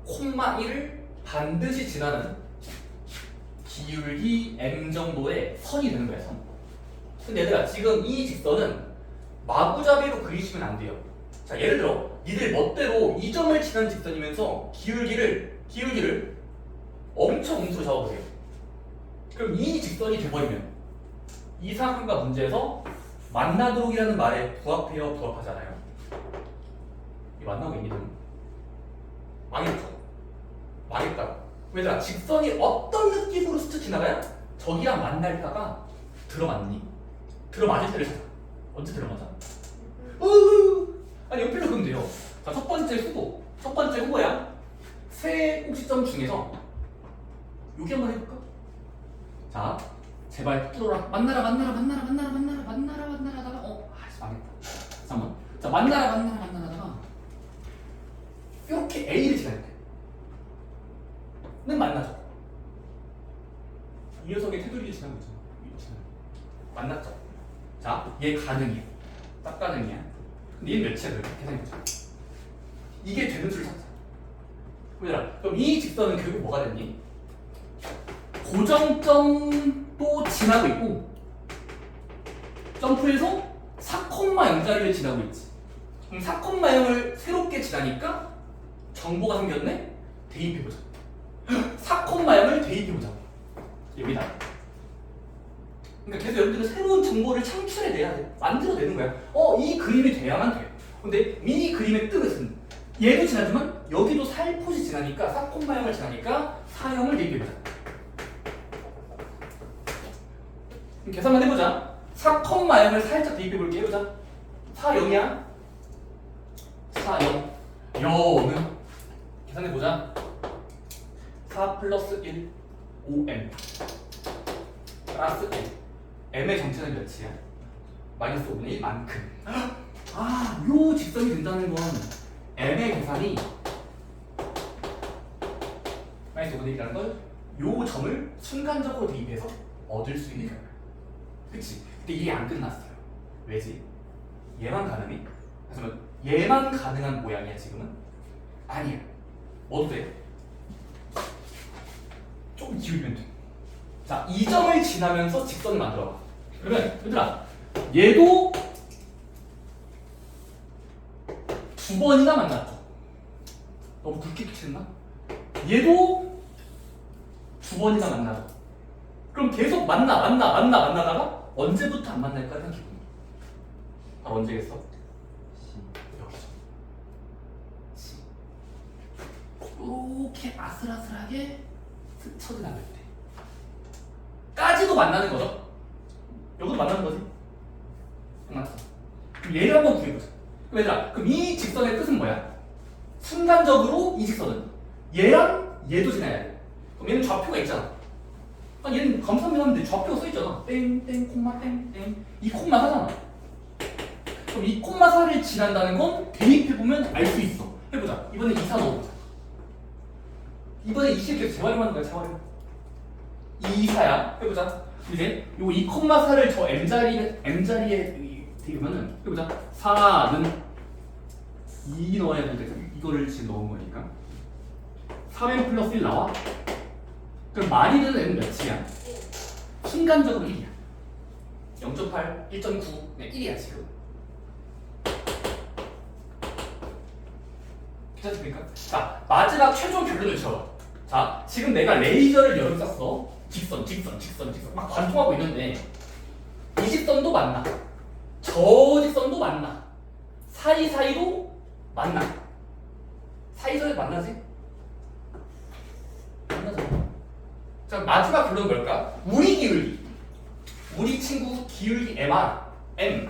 1,1을 반드시 지나는 기울기 m 정도의 선이 되는 거야 선. 근데 얘들아 지금 이 직선은 마구잡이로 그리시면 안 돼요. 자 예를 들어 니들 멋대로 이 점을 지난 직선이면서 기울기를 엄청 음수로 잡아보세요. 그럼 이 직선이 돼버리면 이 상황과 문제에서 만나도록이라는 말에 부합해요 부합하지 않아요? 이 만나겠니? 망했죠? 망했다고. 얘들아 직선이 어떤 느낌으로 스쳐 지나가야 저기랑 만날까가 들어맞니? 들어맞을 때를 찾아. 언제 들어맞아? 아니 연필로 그면 돼요. 자 첫 번째 후보야. 세 꼭지점 중에서 여기 한번 해볼까? 자 제발 뚫어라. 만나라 하다가 아씨 망했다. 잠깐만. 자 만나라 하다가 이렇게 A를 지날 때는 만나죠. 이 녀석의 테두리를 지나고 있잖아. 만났죠. 자, 얘 가능이야. 딱 가능이야. 근데 얘는 몇이야? 계산해보자. 이게 되는 수를 찾자. 그럼 이 직선은 결국 뭐가 됐니? 고정점도 지나고 있고 점프해서 4,0자리를 지나고 있지. 그럼 4,0을 새롭게 지나니까 정보가 생겼네? 대입해보자. 4,0을 대입해보자. 여기다. 그러니까 계속 여러분들은 새로운 정보를 창출해내야 돼. 만들어내는 거야. 이 그림이 돼야만 돼. 근데 이 그림의 뜻은 얘도 지나지만 여기도 살포시 지나니까 4,0을 지나니까 4,0을 대입해보자. 그럼 계산만 해보자. 4,0을 살짝 대입해볼게. 해보자. 4,0이야. 4,0. 0은 계산해보자. 4 플러스 1 5m 플러스 1 m의 정체는 몇이야? 마이너스 5분의 1만큼. 요 직선이 된다는 건 m의 계산이 마이너스 5분의 1이라는 걸 요 점을 순간적으로 대입해서 얻을 수 있는 결과. 그치? 근데 이게 안 끝났어요. 왜지? 얘만 가능해? 하지만 얘만 가능한 모양이야 지금은? 아니야. 뭐도 돼? 조금 기울이면 돼. 자, 이 점을 지나면서 직선을 만들어봐. 그러면 얘들아 얘도 두 번이나 만났죠. 너무 굵게 쳤나? 얘도 두 번이나 만나죠. 그럼 계속 만나다가 언제부터 안 만날까 하는 기분이. 바로 언제겠어? 여기죠. 이렇게 아슬아슬하게 스쳐 지나갈 때 까지도 만나는 거죠. 여기도 만나는 거지. 맞어. 그럼 얘를 한번 구해보자. 그럼 얘들아, 그럼 이 직선의 뜻은 뭐야? 순간적으로 이 직선은 얘랑 얘도 지나야 돼. 그럼 얘는 좌표가 있잖아. 아 얘는 감사합니다 하는데 좌표가 써있잖아. 땡땡 콤마 땡땡 이 콤마 사잖아. 그럼 이 콤마 사를 지난다는 건 대입해보면 알 수 있어. 해보자. 이번에 2, 4 넣어보자. 이번에 20 계속 재활용하는 거야. 재활용. 2, 4야. 해보자. 이제 요 2, 4를 저 m자리에 대입하면은 해보자. 4는 2 넣어야 되니까 이거를 지금 넣은 거니까 3m 플러스 1 나와. 그럼 많이 드는 m은 몇이야? 순간적으로 1이야. 0.8, 1.9, 네, 1이야 지금. 괜찮습니까? 자, 마지막 최종 결론을 지어봐. 자, 지금 내가 레이저를 여러 개 쐈어. 직선 막 관통하고 있는데 이 직선도 만나. 저 직선도 만나. 사이사이도 만나. 사이사이 만나지? 만나잖아. 자, 마지막 결론은 뭘까? 우리 기울기. 우리 친구 기울기 M은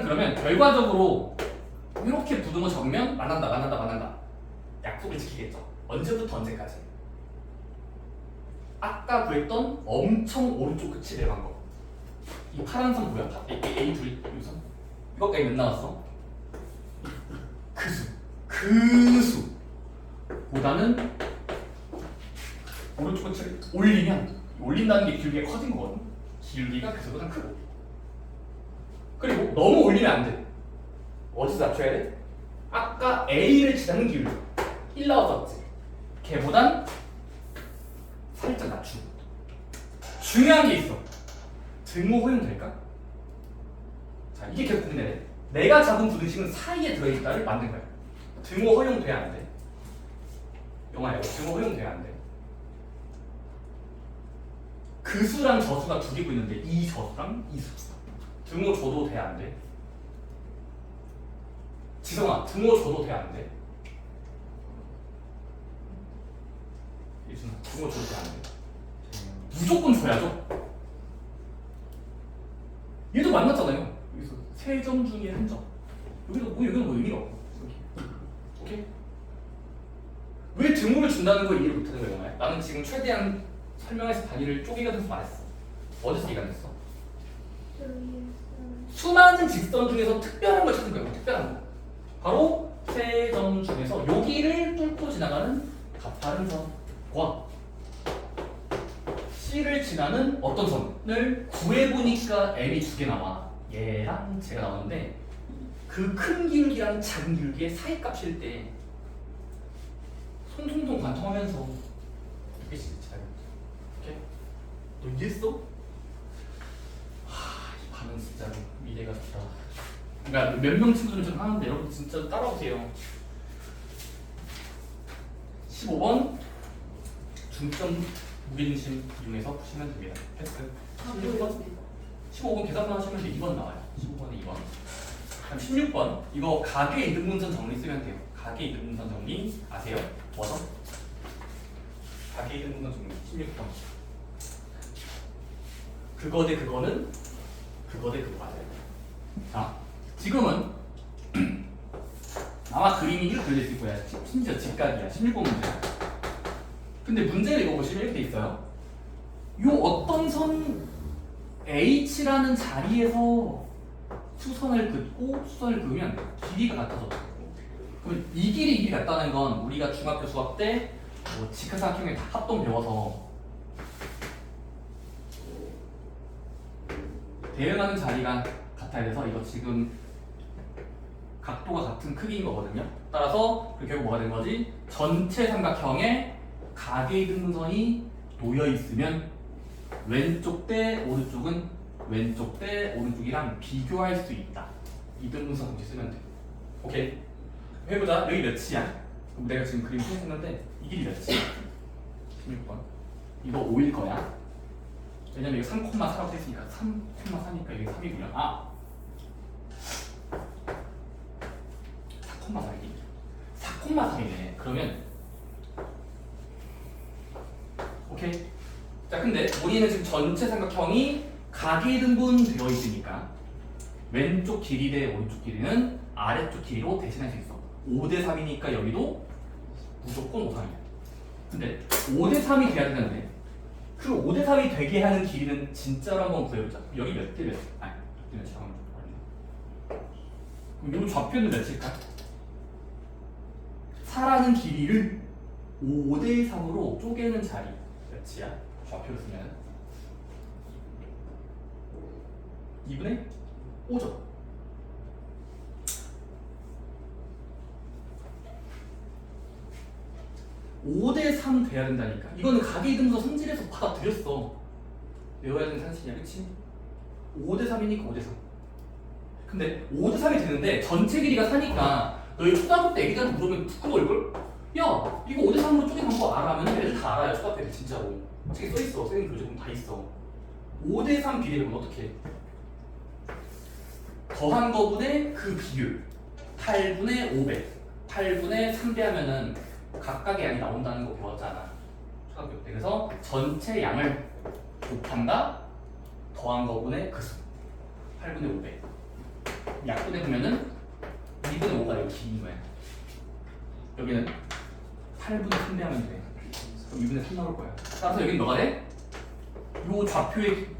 그러면 결과적으로 이렇게 부등호 정면 만난다. 약속을 지키겠죠. 언제부터 언제까지? 아까 구했던 엄청 오른쪽 끝이 내려간 거. 이 파란 선 뭐야? A 둘 유선? 이거까지 몇 나왔어? 그 수보다는 오른쪽 끝을 올린다는 게 길기가 커진 거거든. 길기가 그 수보다 크고. 그리고 너무 올리면 안 돼. 어디서 낮춰야 돼? 아까 A를 지나는 기울기 1 나왔었지. 걔보단 살짝 낮추고. 중요한 게 있어. 등호 허용될까? 자, 이게 계속 고민되네. 내가 잡은 부등식은 사이에 들어있다를 만든 거야. 등호 허용돼야 안 돼. 영화야, 등호 허용돼야 안 돼. 그 수랑 저수가 두 개고 있는데 이 저수랑 이 수. 등호 줘도 돼야 안 돼. 지성아, 등호 줘도 돼야 안 돼. 예준아, 등호 줘도 돼야 안 돼. 무조건 줘야죠. 얘도 만났잖아요. 여기서 세 점 중에 한 점. 여기는 뭐 의미가 없고. 오케이? 왜 등호를 준다는 걸 이해를 못하는 거야, 영화야? 나는 지금 최대한 설명해서 단위를 쪼개가면서 말했어. 어디서 이해가냈어? 수많은 직선 중에서 특별한 걸 찾은 거야. 특별한 거. 바로 세 점 중에서 여기를 뚫고 지나가는 가파른 선과 C를 지나는 어떤 선을 구해보니까 M이 두 개 나와. 얘랑 제가 나오는데 그 큰 기울기랑 작은 기울기의 사이 값일 때 송송송 관통하면서 이게 진짜 오케이? 너 이해했어? 이 반응 진짜 미래가 좋다. 그러니까 몇 명 친구들은 좀 하는데 여러분 진짜 따라오세요. 15번 중점 무게중심 이용해서 푸시면 됩니다. 패스. 15번 계산만 하시면 돼. 2번 나와요. 15번에 2번. 그럼 16번 이거 가계 이등분선 정리 쓰면 돼요. 가계 이등분선 정리 아세요? 뭐죠? 가계 이등분선 정리 16번. 그거 대 그거는 그거 대 그거 맞아요. 자, 지금은 아마 그림이 이렇게 그려져 있을 거야. 심지어 직각이야. 16번 문제야. 근데 문제를 읽어보시면 이렇게 돼 있어요. 요 어떤 선 H라는 자리에서 수선을 긋고 수선을 그으면 길이가 같아져. 그럼 이 길이 같다는 건 우리가 중학교 수학 때 뭐 직사각형의 합동 배워서 대응하는 자리가 같아야 돼서 이거 지금 각도가 같은 크기인 거거든요. 따라서 결국 뭐가 된 거지? 전체 삼각형에 가계 이등분선이 놓여 있으면 왼쪽 대 오른쪽은 왼쪽 대 오른쪽이랑 비교할 수 있다. 이등분선 공식 쓰면 돼. 오케이. 해보자. 여기 몇이야? 그럼 내가 지금 그림 했었는데 이 길이 몇이야? 16번. 이거 5일 거야. 왜냐면 이거 3,4라고 했으니까 3,4니까 여기 3이고요. 아! 4,4이네. 4,4이네. 그러면 오케이. 자, 근데 우리는 지금 전체 삼각형이 가계등분 되어 있으니까 왼쪽 길이 대 오른쪽 길이는 아래쪽 길이로 대신할 수 있어. 5대 3이니까 여기도 무조건 5, 3이야. 근데 5대 3이 돼야 되는데 그 5대 3이 되게 하는 길이는 진짜로 한번 구해보자. 여기 몇 대 몇? 아니, 몇 대 몇? 잠깐만. 그럼 이 좌표는 몇일까? 4라는 길이를 5대 3으로 쪼개는 자리 몇이야? 좌표를 쓰면 2분의 5죠. 5대 3 돼야 된다니까. 이거는 가계등수 성질에서 받아들였어. 외워야 되는 산신이야, 그치? 5대 3이니까 5대 3. 근데 5대 3이 되는데 전체 길이가 4니까 너희 초등학교 때 애기들한테 물으면 부끄러울걸? 야, 이거 5대 3으로 쪼개는 거 알아? 하면 애들 다 알아요, 초등학교 때 진짜로. 책에 써있어, 선생님 교재보면 다 있어. 5대 3 비례를 어떻게 해? 더한 거분의 그 비율 8분의 500 8분의 3배 하면은 각각의 양이 나온다는 거 배웠잖아 초등학교 때. 그래서 전체 양을 곱한다 더한 거분의 그 수 8분의 500 약분해 보면은 2분의 5가 여기 긴 거야. 여기는 8분의 3배 하면 돼. 그럼 2분의 3 나올 거야. 따라서 여기는 뭐가 돼?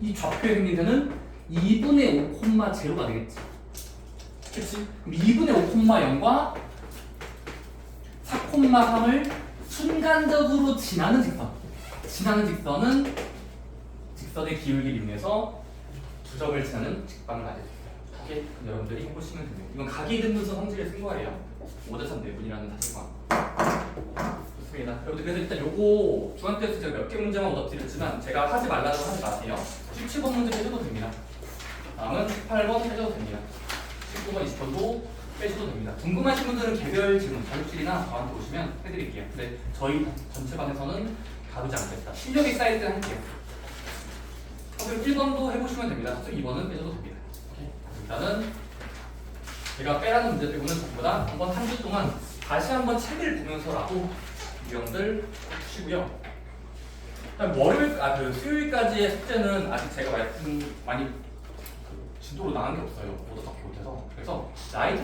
이 좌표의 행린새는 2분의 5,0가 되겠지. 그치? 그럼 2분의 5,0과 4,3을 순간적으로 지나는 직선. 지나는 직선은 직선의 기울기를 이용해서 두 점을 지나는 직방을 가질 수 있어요. 이게 여러분들이 해보시면 됩니다. 이건 가계등분수 성질에 쓴 거예요. 5대 3 내분이라는 사실과. 좋습니다. 여러분들 그래서 일단 요거 중학교에서 제가 몇 개 문제만 얻어드렸지만 제가 하지 말라고 하지 마세요. 17번 문제 빼줘도 됩니다. 다음은 18번 빼줘도 됩니다. 19번, 20번도 빼줘도 됩니다. 궁금하신 분들은 개별 질문, 자격질이나 저한테 오시면 해드릴게요. 근데 저희 전체반에서는 다루지 않겠다. 실력이 쌓일 때 할게요. 그리고 1번도 해보시면 됩니다. 2번은 빼줘도 됩니다. 오케이. 일단은 제가 빼라는 문제 빼고는 전부 다 한번 한 주 동안 다시 한번 책을 보면서라도 유형들 푸시고요. 수요일까지의 숙제는 아직 제가 많이 진도로 나간 게 없어요. 못 어떻게 못해서. 그래서 나이트